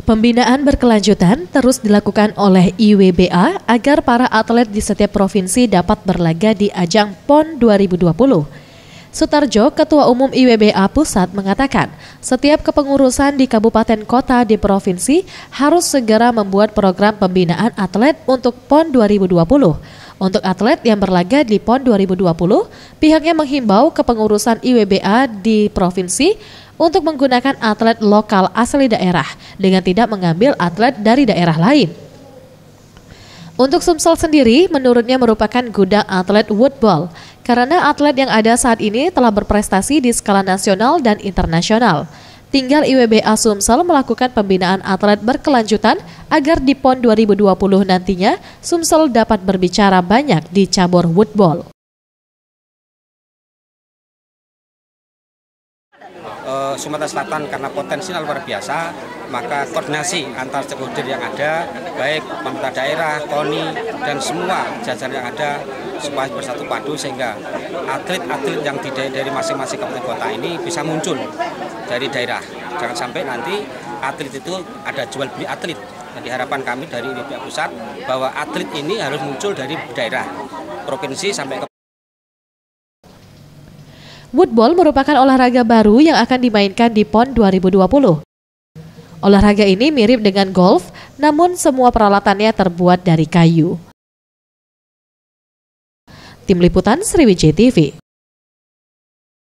Pembinaan berkelanjutan terus dilakukan oleh IWBA agar para atlet di setiap provinsi dapat berlaga di ajang PON 2020. Sutarjo, Ketua Umum IWBA Pusat mengatakan, setiap kepengurusan di kabupaten kota di provinsi harus segera membuat program pembinaan atlet untuk PON 2020. Untuk atlet yang berlaga di PON 2020, pihaknya menghimbau kepengurusan IWBA di provinsi untuk menggunakan atlet lokal asli daerah dengan tidak mengambil atlet dari daerah lain. Untuk Sumsel sendiri, menurutnya merupakan gudang atlet woodball karena atlet yang ada saat ini telah berprestasi di skala nasional dan internasional. Tinggal IWBA Sumsel melakukan pembinaan atlet berkelanjutan agar di PON 2020 nantinya Sumsel dapat berbicara banyak di cabur woodball. Sumatera Selatan karena potensial luar biasa, maka koordinasi antar stakeholder yang ada, baik pemerintah daerah, KONI, dan semua jajaran yang ada supaya bersatu padu sehingga atlet-atlet yang dari masing-masing kabupaten kota ini bisa muncul dari daerah. Jangan sampai nanti atlet itu ada jual beli atlet. Dan harapan kami dari IWBA Pusat bahwa atlet ini harus muncul dari daerah, provinsi sampai ke Woodball merupakan olahraga baru yang akan dimainkan di PON 2020. Olahraga ini mirip dengan golf, namun semua peralatannya terbuat dari kayu. Tim Liputan Sriwijaya TV.